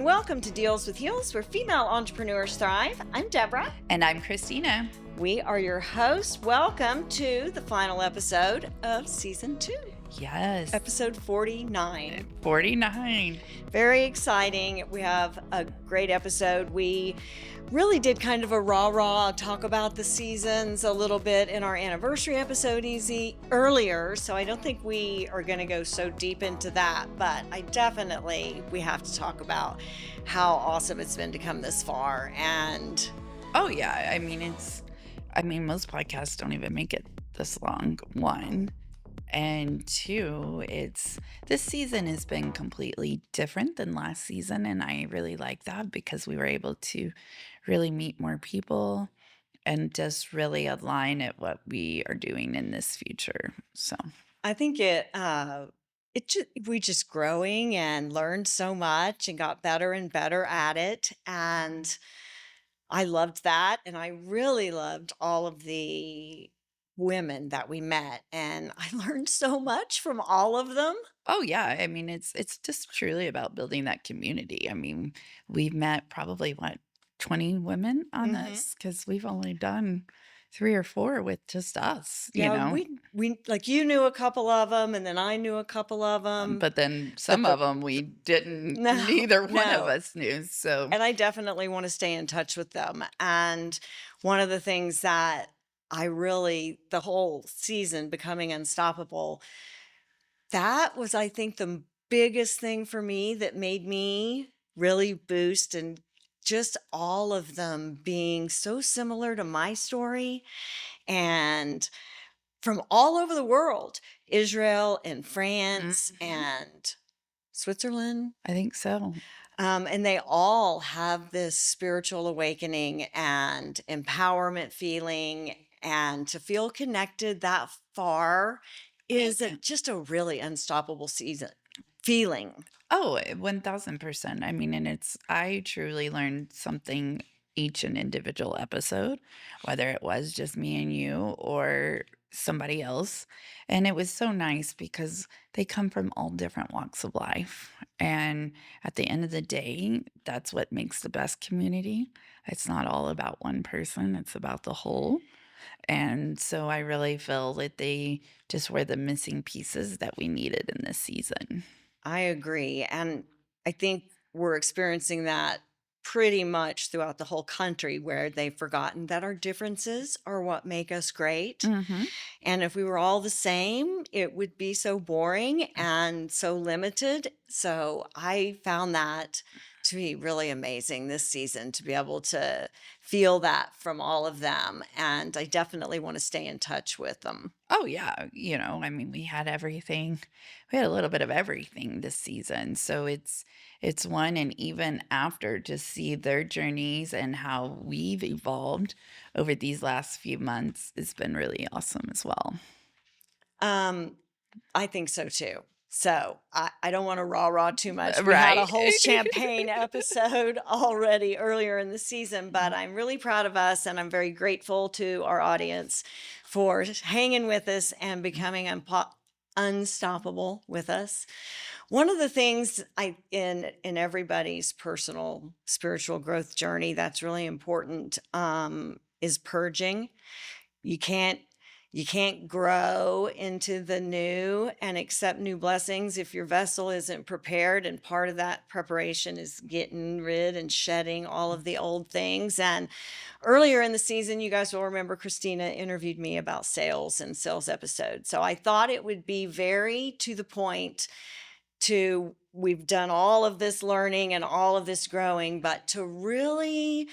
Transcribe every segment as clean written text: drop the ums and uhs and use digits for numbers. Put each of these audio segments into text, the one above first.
and welcome to Deals with Heels, where female entrepreneurs thrive. I'm Deborah. And I'm Christina. We are your hosts. Welcome to the final episode of Season 2. Yes. Episode 49. 49. Very exciting. We have a great episode. We really did kind of a rah-rah talk about the seasons a little bit in our anniversary episode earlier, so I don't think we are going to go so deep into that, but we have to talk about how awesome it's been to come this far. And oh yeah, I mean most podcasts don't even make it this long, one. And two, this season has been completely different than last season, and I really like that because we were able to really meet more people and just really align at what we are doing in this future. So I think we just growing and learned so much and got better and better at it. And I loved that. And I really loved all of the women that we met. And I learned so much from all of them. oh yeah, I mean it's just truly about building that community. I mean, we've met probably 20 women on this because we've only done 3 or 4 with just us, you Yeah, know. we like you knew a couple of them, and then I knew a couple of them. But then But some of them we didn't, neither one of no. us knew. So And I definitely want to stay in touch with them. And one of the things that the whole season becoming unstoppable, that was, I think, the biggest thing for me that made me really boost, and just all of them being so similar to my story and from all over the world, Israel and France and Switzerland. I think so. And they all have this spiritual awakening and empowerment feeling, and to feel connected that far is just a really unstoppable feeling. Oh, 1000%. I mean, and I truly learned something each and individual episode, whether it was just me and you or somebody else. And it was so nice because they come from all different walks of life. And at the end of the day, that's what makes the best community. It's not all about one person, it's about the whole. And so I really feel that they just were the missing pieces that we needed in this season. I agree. And I think we're experiencing that pretty much throughout the whole country, where they've forgotten that our differences are what make us great. Mm-hmm. And if we were all the same, it would be so boring and so limited. So I found that to be really amazing this season, to be able to feel that from all of them. And I definitely want to stay in touch with them. Oh yeah, I mean, we had everything. We had a little bit of everything this season. So it's one, and even after, to see their journeys and how we've evolved over these last few months, it's been really awesome as well. I think so too. So I don't want to rah too much. We Right. had a whole champagne episode already earlier in the season, but I'm really proud of us, and I'm very grateful to our audience for hanging with us and becoming unstoppable with us. One of the things in everybody's personal spiritual growth journey that's really important is purging. You can't grow into the new and accept new blessings if your vessel isn't prepared. And part of that preparation is getting rid and shedding all of the old things. And earlier in the season, you guys will remember Christina interviewed me about sales and sales episodes. So I thought it would be very to the point. We've done all of this learning and all of this growing, but to really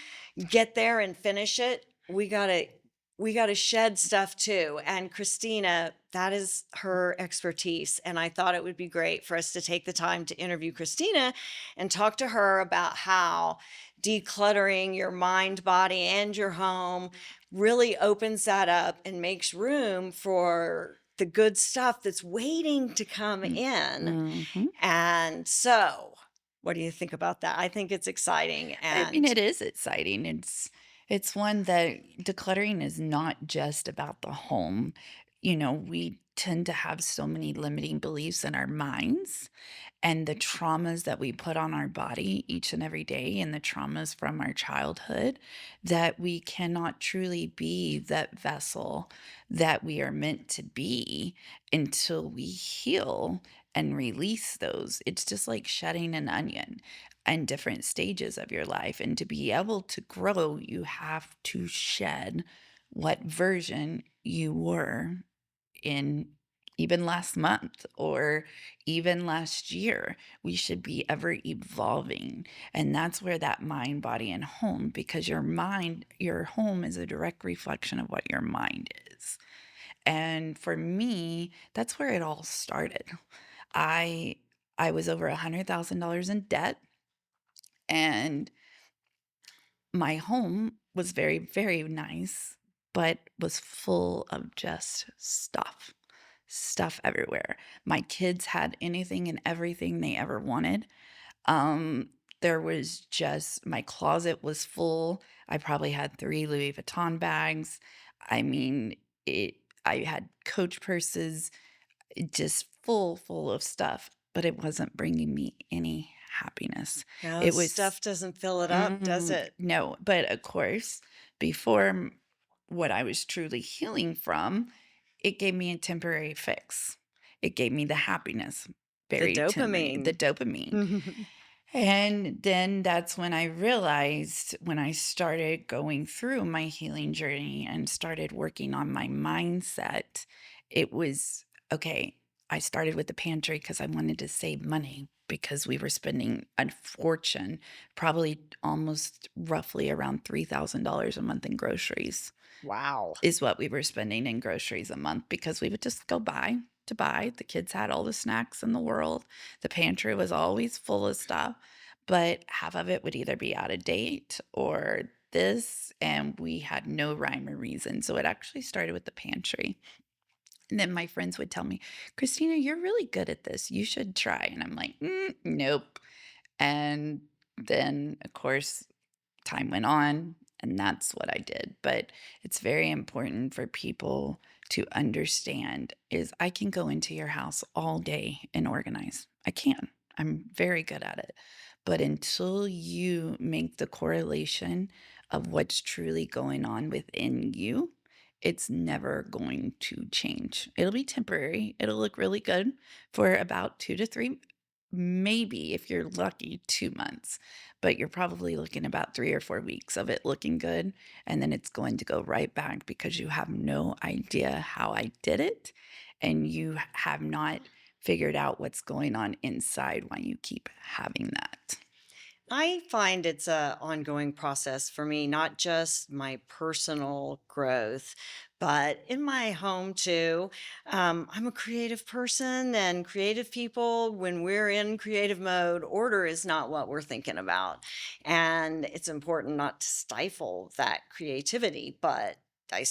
get there and finish it, we got to shed stuff too. And Christina, that is her expertise. And I thought it would be great for us to take the time to interview Christina and talk to her about how decluttering your mind, body, and your home really opens that up and makes room for the good stuff that's waiting to come in. And so, what do you think about that? I think it's exciting. And I mean, it is exciting. It's one that decluttering is not just about the home. We tend to have so many limiting beliefs in our minds, and the traumas that we put on our body each and every day and the traumas from our childhood, that we cannot truly be that vessel that we are meant to be until we heal and release those. It's just like shedding an onion and different stages of your life. And to be able to grow, you have to shed what version you were in even last month or even last year. We should be ever evolving. And that's where that mind, body, and home, because your mind, your home is a direct reflection of what your mind is. And for me, that's where it all started. I I was over $100,000 in debt, and my home was very, very nice, but was full of just stuff everywhere. My kids had anything and everything they ever wanted. Um, there was just my closet was full. I probably had 3 Louis Vuitton bags. I mean, it I had Coach purses, just full of stuff, but it wasn't bringing me any happiness. No, It was stuff doesn't fill it up, does it? no, but of course, before what I was truly healing from, it gave me a temporary fix. It gave me the happiness, The very temporary, the dopamine. dopamine. And then that's when I realized, when I started going through my healing journey and started working on my mindset, it was okay. I started with the pantry because I wanted to save money because we were spending a fortune, probably almost roughly around $3,000 a month in groceries Wow. is what we were spending in groceries a month because we would just go buy to buy. The kids had all the snacks in the world. The pantry was always full of stuff, but half of it would either be out of date or this, and we had no rhyme or reason. So it actually started with the pantry. And then my friends would tell me, Christina, you're really good at this. You should try. And I'm like, nope. And then, of course, time went on, and that's what I did. But it's very important for people to understand is I can go into your house all day and organize. I can. I'm very good at it. But until you make the correlation of what's truly going on within you, it's never going to change. It'll be temporary. It'll look really good for about 2 to 3, maybe if you're lucky, 2 months, but you're probably looking about 3 or 4 weeks of it looking good. And then it's going to go right back because you have no idea how I did it. And you have not figured out what's going on inside why you keep having that. I find it's a ongoing process for me, not just my personal growth, but in my home too. I'm a creative person, and creative people, when we're in creative mode, order is not what we're thinking about. And it's important not to stifle that creativity, but I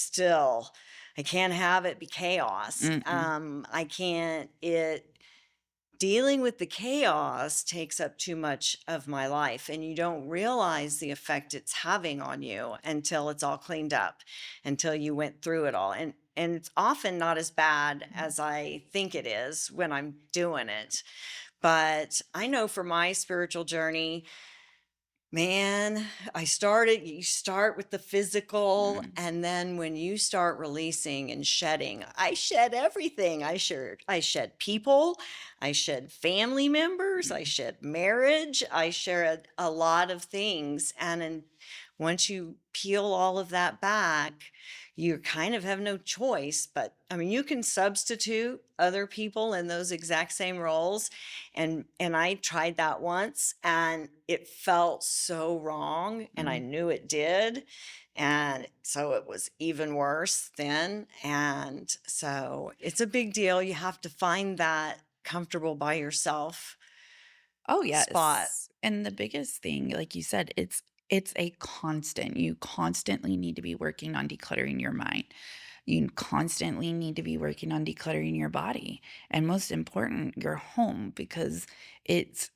can't have it be chaos. Mm-mm. I can't, it, dealing with the chaos takes up too much of my life, and you don't realize the effect it's having on you until it's all cleaned up, until you went through it all. And it's often not as bad as I think it is when I'm doing it. But I know for my spiritual journey, man, you start with the physical, Mm. and then when you start releasing and shedding, I shed everything. I shed people, I shed family members, I Mm. shed marriage, I shed a lot of things. Once you peel all of that back, you kind of have no choice. But I mean, you can substitute other people in those exact same roles, and I tried that once, and it felt so wrong, and I Mm. knew it did. And so it was even worse then. And so it's a big deal. You have to find that comfortable by yourself Oh, spot. yes. And the biggest thing, like you said, it's a constant. You constantly need to be working on decluttering your mind. You constantly need to be working on decluttering your body. And most important, your home, because it's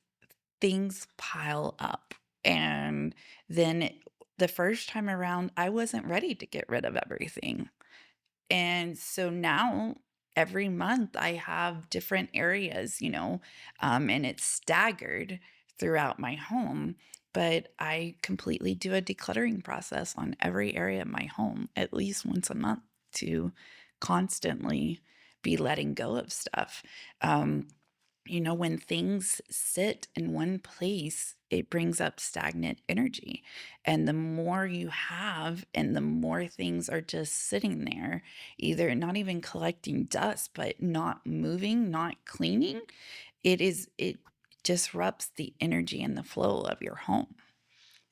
things pile up. And then the first time around, I wasn't ready to get rid of everything. And so now every month I have different areas, and it's staggered throughout my home. But I completely do a decluttering process on every area of my home at least once a month to constantly be letting go of stuff. Um, when things sit in one place, it brings up stagnant energy. And the more you have, and the more things are just sitting there, either not even collecting dust, but not moving, not cleaning, it disrupts the energy and the flow of your home.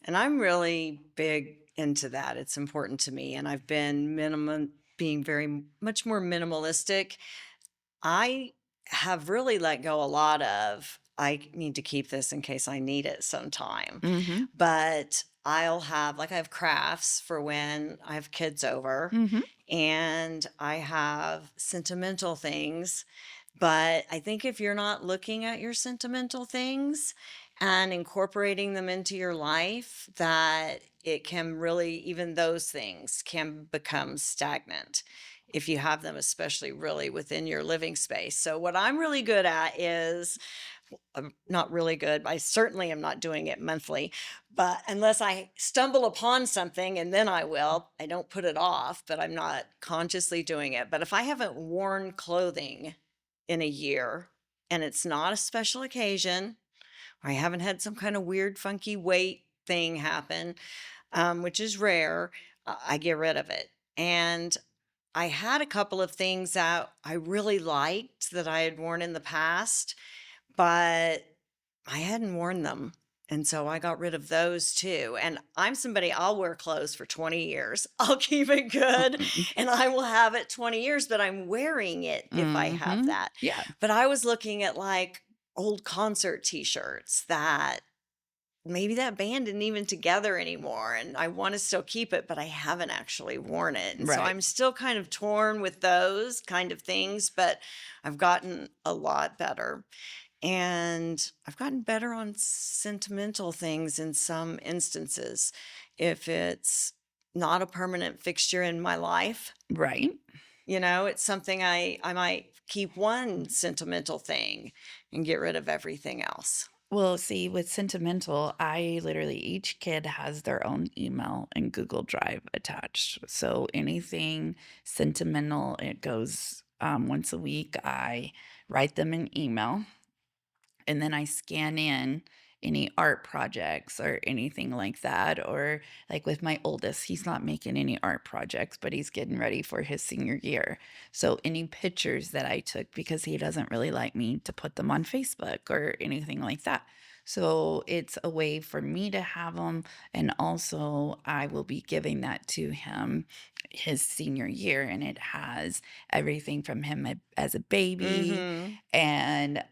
And I'm really big into that. It's important to me. And I've been being much more minimalistic. I have really let go a lot of, I need to keep this in case I need it sometime. Mhm. But I have crafts for when I have kids over, Mhm. and I have sentimental things. But I think if you're not looking at your sentimental things and incorporating them into your life, that it can really, even those things can become stagnant if you have them, especially really within your living space. So, what I'm really good at is, I'm not really good. I certainly am not doing it monthly, but unless I stumble upon something and then I will, I don't put it off, but I'm not consciously doing it. But if I haven't worn clothing in a year and it's not a special occasion, or I haven't had some kind of weird, funky weight thing happen, which is rare, I get rid of it. And I had a couple of things that I really liked that I had worn in the past, but I hadn't worn them. And so I got rid of those too. And I'm somebody, I'll wear clothes for 20 years. I'll keep it good Mhm. and I will have it 20 years, but I'm wearing it if I have Mhm. that. Yeah. But I was looking at like old concert t shirts that maybe that band isn't even together anymore. And I want to still keep it, but I haven't actually worn it. And so Right. I'm still kind of torn with those kind of things, but I've gotten a lot better. And I've gotten better on sentimental things in some instances. If it's not a permanent fixture in my life, Right. it's something I might keep one sentimental thing and get rid of everything else. Well, see, with sentimental, I literally each kid has their own email and Google Drive attached. So anything sentimental, it goes once a week. I write them an email and then I scan in any art projects or anything like that. Or like with my oldest, he's not making any art projects, but he's getting ready for his senior year. So any pictures that I took, because he doesn't really like me to put them on Facebook or anything like that. So it's a way for me to have them. And also, I will be giving that to him his senior year. And it has everything from him as a baby, Mm-hmm. and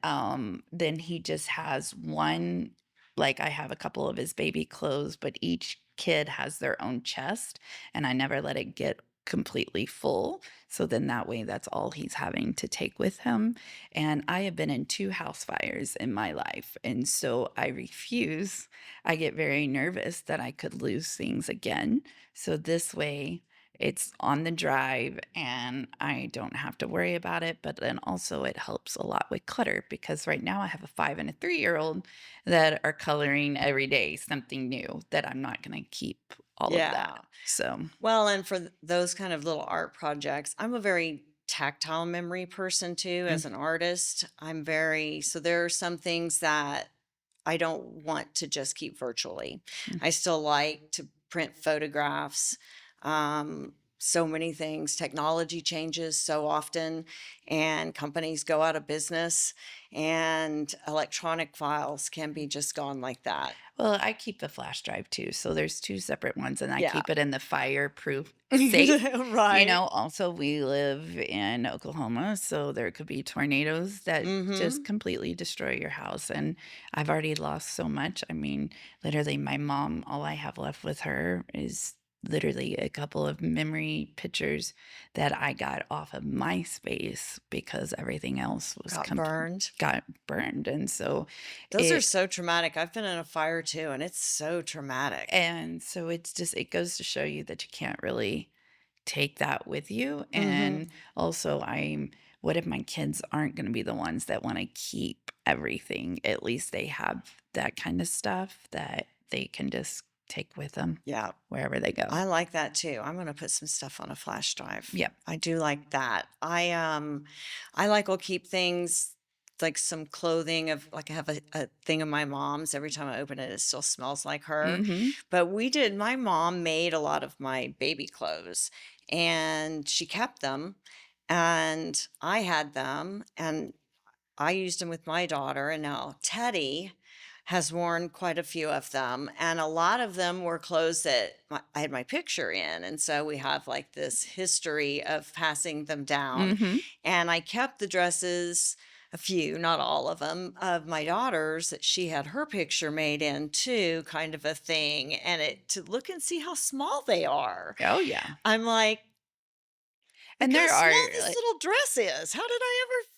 then he just has one, like, I have a couple of his baby clothes, but each kid has their own chest, and I never let it get completely full. So then that way, that's all he's having to take with him. And I have been in 2 house fires in my life, and so I refuse. I get very nervous that I could lose things again. So this way, it's on the drive and I don't have to worry about it. But then also, it helps a lot with clutter because right now I have a 5 and a 3-year-old that are coloring every day something new that I'm not going to keep all of that. Yeah. So, Well, and for those kind of little art projects, I'm a very tactile memory person too, mm, as an artist. So there are some things that I don't want to just keep virtually. mm. I still like to print photographs. So many things. Technology changes so often, and companies go out of business, and electronic files can be just gone like that. Well, I keep the flash drive too. So there's 2 separate ones and I Yeah. keep it in the fireproof safe. Right. Also we live in Oklahoma, so there could be tornadoes that just Mm-hmm. completely destroy your house. And I've already lost so much. I mean, literally my mom, all I have left with her is literally a couple of memory pictures that I got off of MySpace because everything else was Got burned. got burned. And so Those are it so traumatic. I've been in a fire too, and it's so traumatic. And so it's just it goes to show you that you can't really take that with you. And Mhm. also, I'm what if my kids aren't going to be the ones that want to keep everything? At least they have that kind of stuff that they can just take with them Yeah. wherever they go. I like that too. I'm gonna put some stuff on a flash drive. Yep. I do like that. I like will keep things like some clothing of like I have a thing of my mom's. Every time I open it, it still smells like her. Mhm. But my mom made a lot of my baby clothes and she kept them and I had them and I used them with my daughter, and now Teddy has worn quite a few of them. And a lot of them were clothes that I had my picture in. And so we have like this history of passing them down. Mhm. And I kept the dresses, a few, not all of them, of my daughter's that she had her picture made in too, kind of a thing. And it to look and see how small they are. Oh yeah. I'm like, And look how there small are this like little dress is. How did I ever,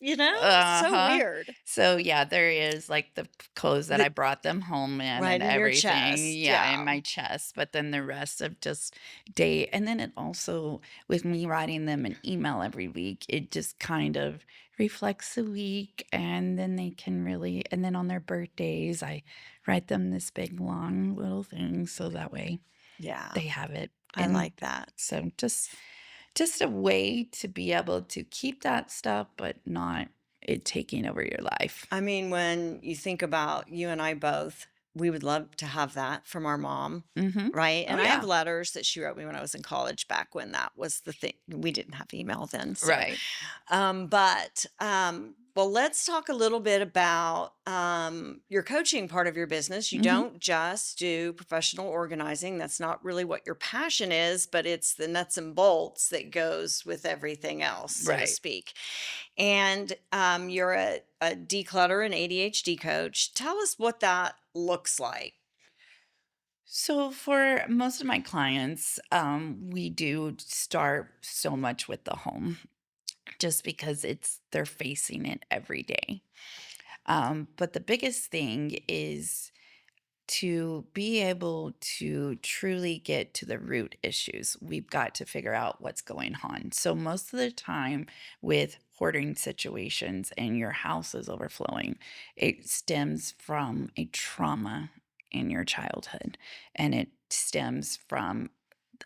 it's so uh-huh. weird. So, yeah, there is, like, the clothes that I brought them home in Right and in your everything, chest, yeah, in yeah. my chest, but then the rest of just day and then it also with me writing them an email every week, it just kind of reflects the week, and then they can really and then on their birthdays, I write them this big, long little thing so that way Yeah, they have it, I and like that. so just a way to be able to keep that stuff, but not it taking over your life. I mean, when you think about you and I both, we would love to have that from our mom, Mhm. right? Oh, And I have yeah. letters that she wrote me when I was in college back when that was the thing. We didn't have email then, so Right. well, let's talk a little bit about your coaching part of your business. You Mhm. don't just do professional organizing. That's not really what your passion is, but it's the nuts and bolts that goes with everything else, so to Right. speak. And you're a declutter and ADHD coach. Tell us what that looks like. So for most of my clients, we do start so much with the home just because it's they're facing it every day. But the biggest thing is to be able to truly get to the root issues, we've got to figure out what's going on. So, most of the time with hoarding situations and your house is overflowing, it stems from a trauma in your childhood and it stems from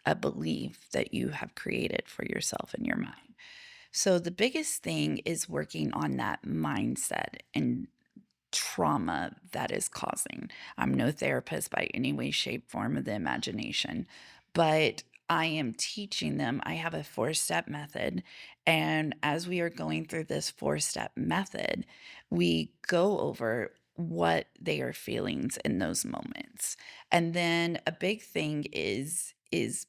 a belief that you have created for yourself in your mind. So, the biggest thing is working on that mindset and trauma that is causing. I'm no therapist by any way, shape, form of the imagination, but I am teaching them. I have a 4 step method. And as we are going through this 4 step method, we go over what they are feelings in those moments. And then a big thing is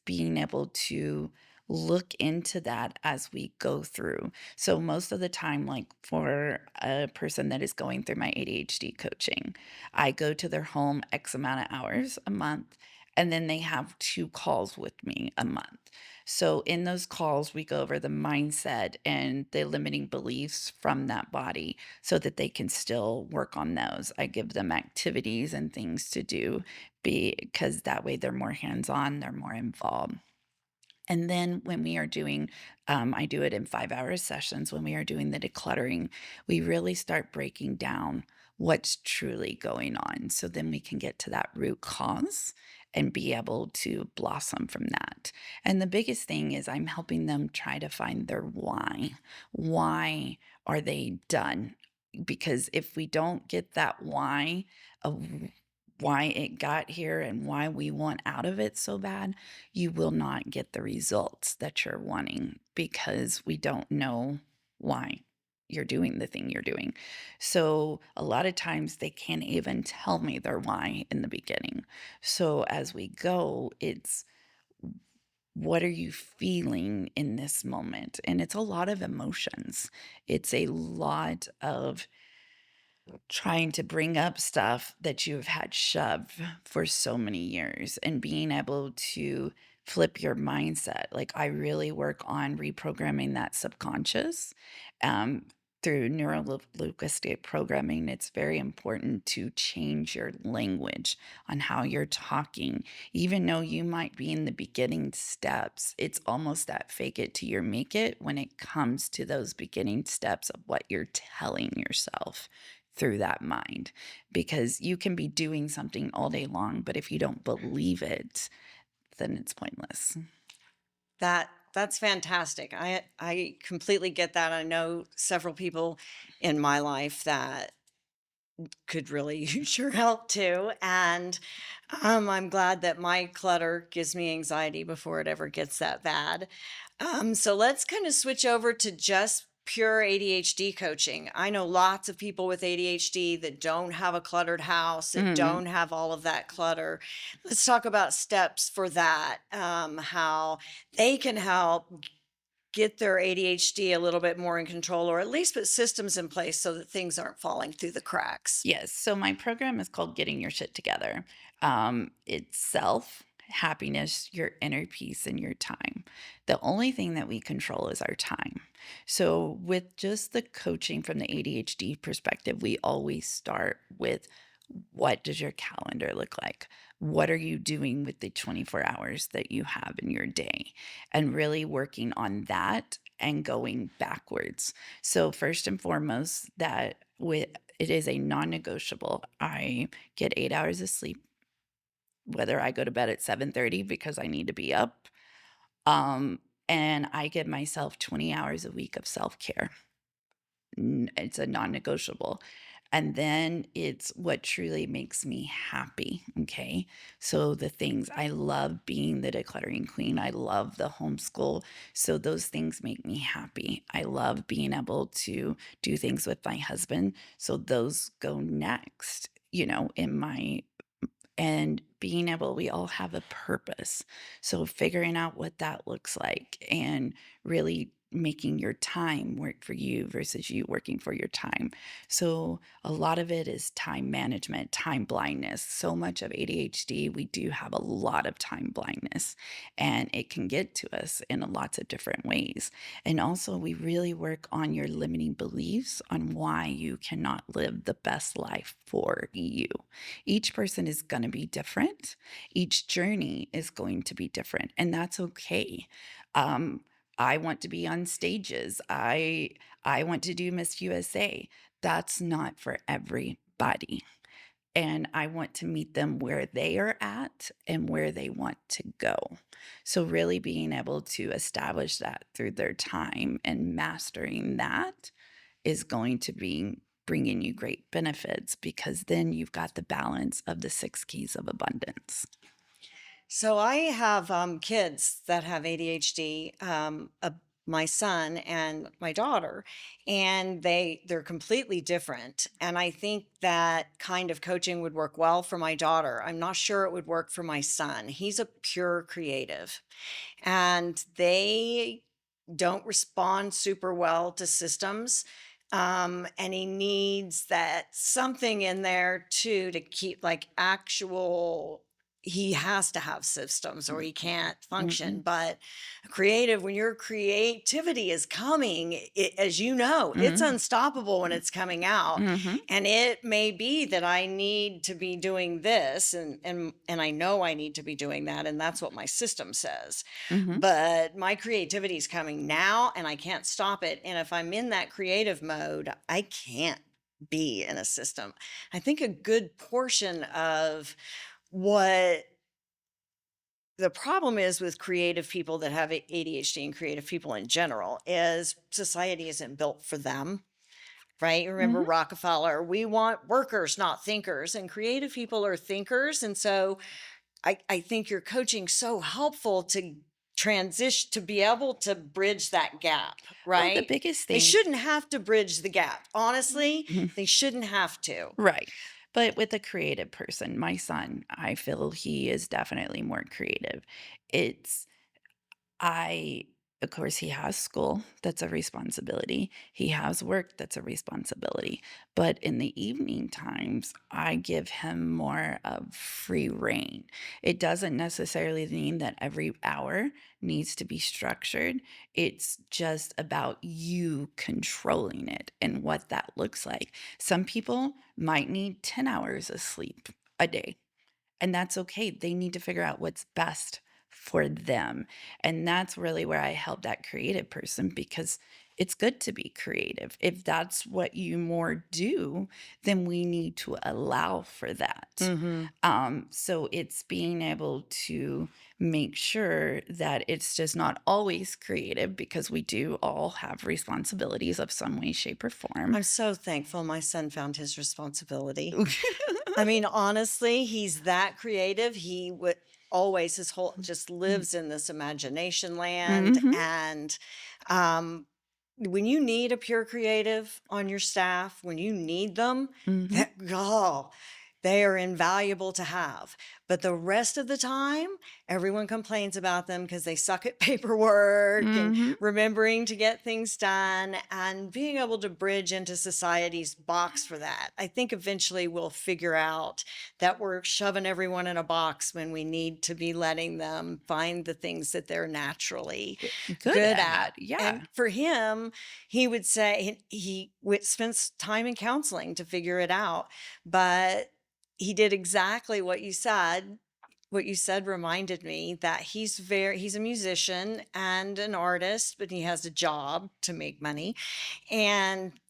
being able to look into that as we go through. So most of the time, like for a person that is going through my ADHD coaching, I go to their home X amount of hours a month, and then they have 2 calls with me a month. So in those calls, we go over the mindset and the limiting beliefs from that body so that they can still work on those. I give them activities and things to do because that way they're more hands-on, they're more involved. And then when we are doing, I do it in 5 hour sessions. When we are doing the decluttering, we really start breaking down what's truly going on. So then we can get to that root cause and be able to blossom from that. And the biggest thing is I'm helping them try to find their why. Why are they done? Because if we don't get that why of why it got here and why we want out of it so bad, you will not get the results that you're wanting because we don't know why you're doing the thing you're doing. So a lot of times they can't even tell me their why in the beginning. So as we go, it's what are you feeling in this moment? And it's a lot of emotions. It's a lot of trying to bring up stuff that you've had shoved for so many years and being able to flip your mindset. Like I really work on reprogramming that subconscious. Um, through neurolinguistic programming, it's very important to change your language on how you're talking. Even though you might be in the beginning steps, it's almost that fake it till you make it when it comes to those beginning steps of what you're telling yourself through that mind. Because you can be doing something all day long, but if you don't believe it, then it's pointless. That's fantastic. I completely get that. I know several people in my life that could really use your help too. And I'm glad that my clutter gives me anxiety before it ever gets that bad. So let's kind of switch over to just pure ADHD coaching. I know lots of people with ADHD that don't have a cluttered house, that Mhm. don't have all of that clutter. Let's talk about steps for that, how they can help get their ADHD a little bit more in control, or at least put systems in place so that things aren't falling through the cracks. Yes. So my program is called Getting Your Shit Together. It's self, happiness, your inner peace, and your time. The only thing that we control is our time. So, with just the coaching from the ADHD perspective, we always start with what does your calendar look like? What are you doing with the 24 hours that you have in your day? And really working on that and going backwards. So first and foremost, that with it is a non-negotiable. I get 8 hours of sleep, whether I go to bed at 7:30 because I need to be up. And I give myself 20 hours a week of self-care. It's a non-negotiable. And then it's what truly makes me happy. Okay. So the things I love being the decluttering queen, I love the homeschool. So those things make me happy. I love being able to do things with my husband. So those go next, in my and being able we all have a purpose. So figuring out what that looks like and really making your time work for you versus you working for your time. So a lot of it is time management, time blindness. So much of ADHD, we do have a lot of time blindness and it can get to us in lots of different ways. And also we really work on your limiting beliefs on why you cannot live the best life for you. Each person is going to be different. Each journey is going to be different, and that's okay. Um, I want to be on stages. I want to do Miss USA. That's not for everybody. And I want to meet them where they are at and where they want to go. So, really being able to establish that through their time and mastering that is going to be bringing you great benefits because then you've got the balance of the 6 keys of abundance. So I have kids that have ADHD, my son and my daughter, and they're completely different. And I think that kind of coaching would work well for my daughter. I'm not sure it would work for my son. He's a pure creative, and they don't respond super well to systems. And he needs that something in there too to keep like actual, he has to have systems or he can't function. Mhm, But creative, when your creativity is coming, as you know, it's mhm, unstoppable when it's coming out. mhm, And it may be that I need to be doing this, and I know I need to be doing that, and that's what my system says. mhm, But my creativity is coming now and I can't stop it. And if I'm in that creative mode, I can't be in a system. I think a good portion of what the problem is with creative people that have ADHD and creative people in general is society isn't built for them. Right? Remember mhm. Rockefeller, we want workers, not thinkers. And creative people are thinkers. And so I think your coaching so helpful to transition, to be able to bridge that gap, Well, the right? biggest They thing. shouldn't have to bridge the gap. Honestly, Mhm, they shouldn't have to. right. But with a creative person, my son, I feel he is definitely more creative. It's I Of course, he has school, that's a responsibility. He has work, that's a responsibility. But in the evening times, I give him more of free reign. It doesn't necessarily mean that every hour needs to be structured. It's just about you controlling it and what that looks like. Some people might need 10 hours of sleep a day, and that's okay. They need to figure out what's best for them. And that's really where I help that creative person, because it's good to be creative. If that's what you more do, then we need to allow for that. Mm-hmm. So it's being able to make sure that it's just not always creative, because we do all have responsibilities of some way, shape, or form. I'm so thankful my son found his responsibility. I mean, honestly, he's that creative. He would always his whole just lives in this imagination land. Mhm, And um, when you need a pure creative on your staff, when you need them, mhm, that oh, they are invaluable to have. But the rest of the time, everyone complains about them because they suck at paperwork and mhm. remembering to get things done and being able to bridge into society's box for that. I think eventually we'll figure out that we're shoving everyone in a box when we need to be letting them find the things that they're naturally Good good at. at, And yeah. for him, he would say spends time in counseling to figure it out. But he did exactly what you said. What you said reminded me that he's a musician and an artist, but he has a job to make money.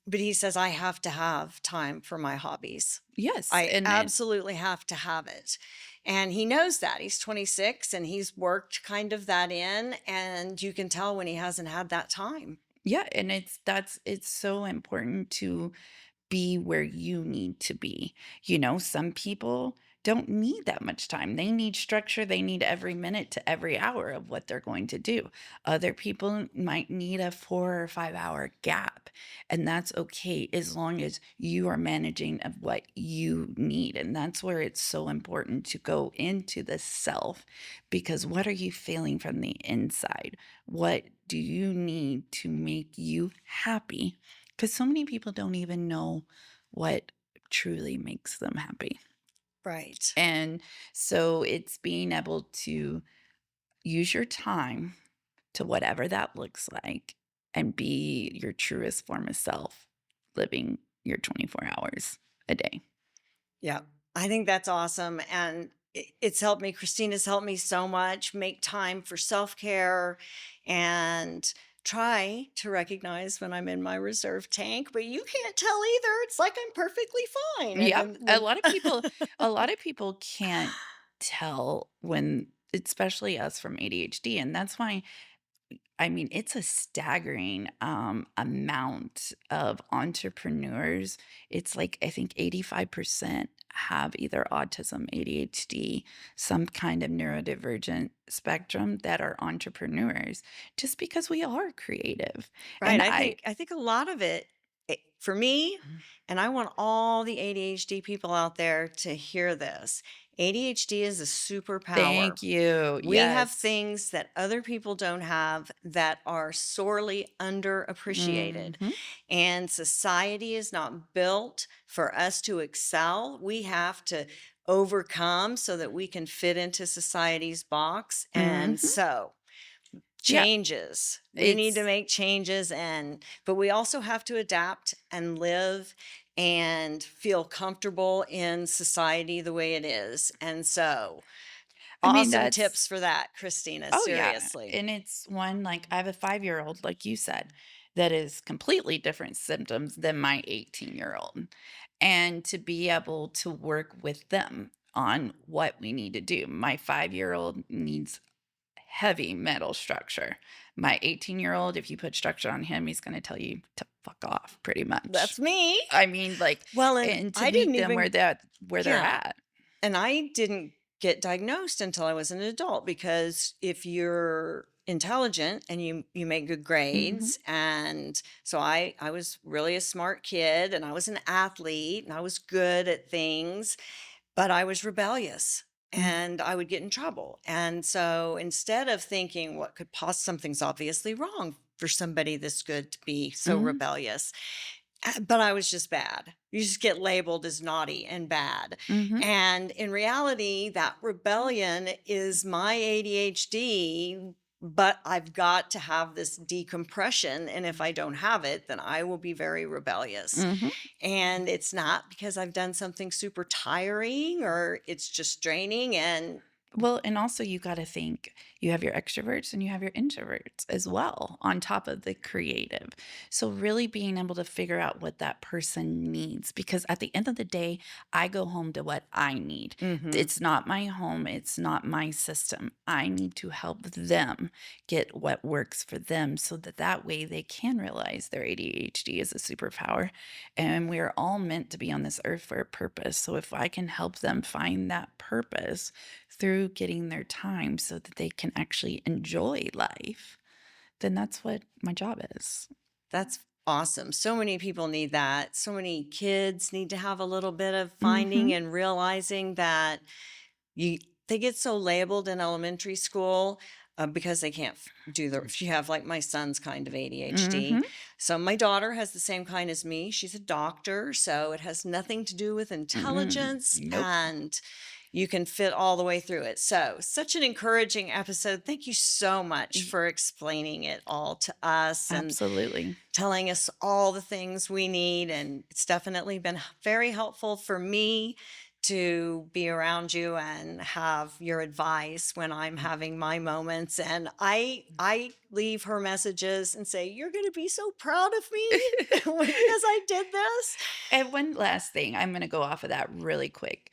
But he says, I have to have time for my hobbies. Yes, I and then absolutely have to have it. And he knows that. He's 26 and he's worked kind of that in. And you can tell when he hasn't had that time. yeah, and it's so important to be where you need to be. Some people don't need that much time. They need structure. They need every minute to every hour of what they're going to do. Other people might need a 4 or 5 hour gap. And that's okay, as long as you are managing of what you need. And that's where it's so important to go into the self, because what are you feeling from the inside? What do you need to make you happy? Because so many people don't even know what truly makes them happy. Right. And so it's being able to use your time to whatever that looks like and be your truest form of self, living your 24 hours a day. Yeah, I think that's awesome. And it's helped me. Christina's helped me so much make time for self care and try to recognize when I'm in my reserve tank, but you can't tell either. It's like I'm perfectly fine. And Yep. then A when, lot of people a lot of people can't tell when, especially us from ADHD, and that's why, I mean, it's a staggering amount of entrepreneurs. It's like, I think 85% have either autism, ADHD, some kind of neurodivergent spectrum, that are entrepreneurs, just because we are creative. right, And I think a lot of it, for me, and I want all the ADHD people out there to hear this. ADHD is a superpower. thank you. We have Yes. things that other people don't have that are sorely underappreciated. Hmm. And society is not built for us to excel. We have to overcome so that we can fit into society's box. And Hmm. so, Yeah. changes. We need to It's make changes but we also have to adapt and live and feel comfortable in society the way it is. And so, I mean, awesome that's tips for that, Christina, oh, yeah, seriously. and it's one, like, I have a 5-year-old, like you said, that is completely different symptoms than my 18-year-old, and to be able to work with them on what we need to do. My 5-year-old needs heavy metal structure. My 18-year-old, if you put structure on him, he's gonna tell you to fuck off, pretty much. That's me. I mean, like, Well, and and to I meet didn't them even where they're yeah, at. and I didn't get diagnosed until I was an adult because if you're intelligent and you make good Mhm. grades, and so I was really a smart kid and I was an athlete and I was good at things, but I was rebellious. and I would get in trouble. And so instead of thinking what could something's obviously wrong for somebody this good to be so Mhm. rebellious, but I was just bad. You just get labeled as naughty and bad. Mhm. And in reality, that rebellion is my ADHD, but I've got to have this decompression. And if I don't have it, then I will be very rebellious. Mhm. And it's not because I've done something super tiring or it's just draining. And Well, and also you got to think you have your extroverts and you have your introverts as well on top of the creative. So, really being able to figure out what that person needs, because at the end of the day, I go home to what I need. Mhm. It's not my home, it's not my system. I need to help them get what works for them so that that way they can realize their ADHD is a superpower. And we're all meant to be on this earth for a purpose. So, if I can help them find that purpose, through getting their time so that they can actually enjoy life, then that's what my job is. That's awesome. So many people need that. So many kids need to have a little bit of finding Mhm. and realizing that you they get so labeled in elementary school because they can't do the if you have like my son's kind of ADHD. Mhm. So my daughter has the same kind as me. She's a doctor, so it has nothing to do with Mm. intelligence, Nope. and you can fit all the way through it. So, such an encouraging episode. Thank you so much Y for explaining it all to us and Absolutely. telling us all the things we need. And it's definitely been very helpful for me to be around you and have your advice when I'm having my moments. And I leave her messages and say, "You're going to be so proud of me because I did this." And one last thing, I'm gonna go off of that really quick.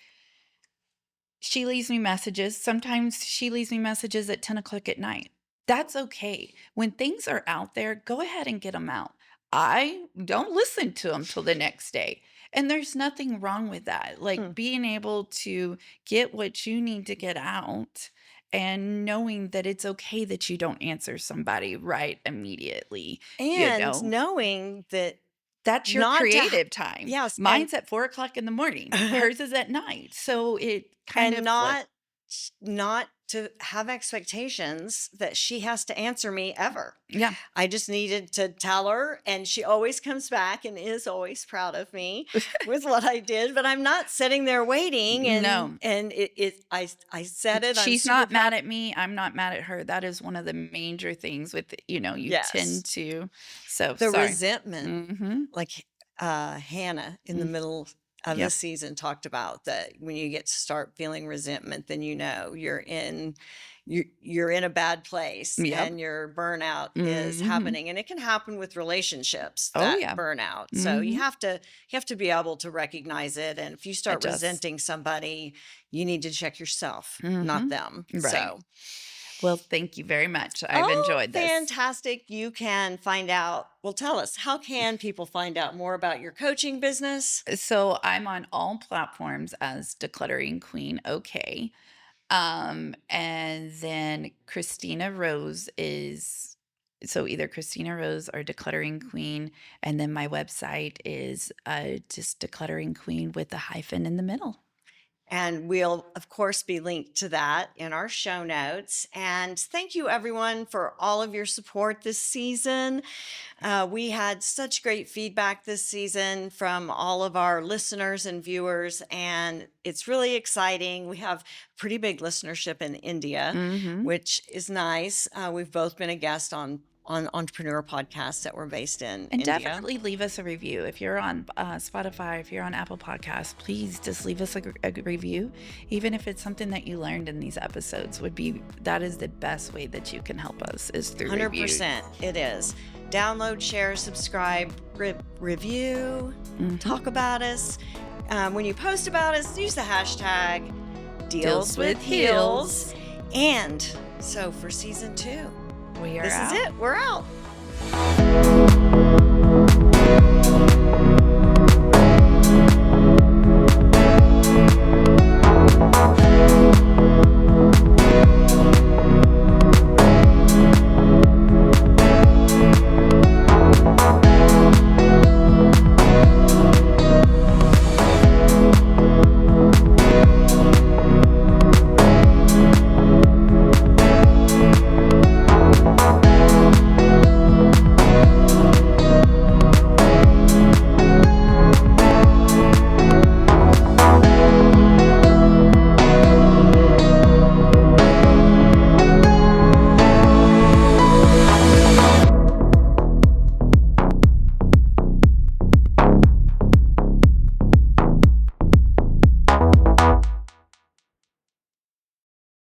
She leaves me messages. Sometimes she leaves me messages at 10 o'clock at night. That's okay. When things are out there, go ahead and get them out. I don't listen to them till the next day. And there's nothing wrong with that. Hmm. Like being able to get what you need to get out and knowing that it's okay that you don't answer somebody right immediately, you And know? knowing that That's your not to creative time. yes, Mine's at 4 o'clock in the morning. Hers is at night. So it kind and of flip. not to have expectations that she has to answer me ever. Yeah. I just needed to tell her, and she always comes back and is always proud of me with what I did, but I'm not sitting there waiting, No. and I said it, I'm She's super not proud. mad at me. I'm not mad at her. That is one of the major things with, you Yes. tend to. So The sorry. resentment, Mhm. like Hannah in the Mm. middle of the Yep. season talked about that when you get to start feeling resentment, then you know you're in a bad place Yep. and your burnout is Mhm. happening. And it can happen with relationships, Oh, that yeah. burnout. So Mhm. you have to be able to recognize it. And if you start Adjust. resenting somebody, you need to check yourself, not Mhm. them. Right. So Well, thank you very much. I've oh, enjoyed this. fantastic. You can find out. Well, tell us, how can people find out more about your coaching business? So I'm on all platforms as Decluttering Queen. Okay. And then Christina Rose is so either Christina Rose or Decluttering Queen. And then my website is just Decluttering Queen with a hyphen in the middle. And we'll, of course, be linked to that in our show notes. And thank you, everyone, for all of your support this season. We had such great feedback this season from all of our listeners and viewers, and it's really exciting. We have pretty big listenership in India, Hmm. which is nice. We've both been a guest on entrepreneur podcasts that were based in And India. definitely leave us a review. If you're on Spotify, if you're on Apple Podcasts, please just leave us a review. Even if it's something that you learned in these episodes, that is the best way that you can help us is through reviews. 100%, it is. Download, share, subscribe, review, Mhm. talk about us. When you post about us, use the hashtag Deals with #DealsWithHeels. And so for season 2, We are this out. is it. We're out.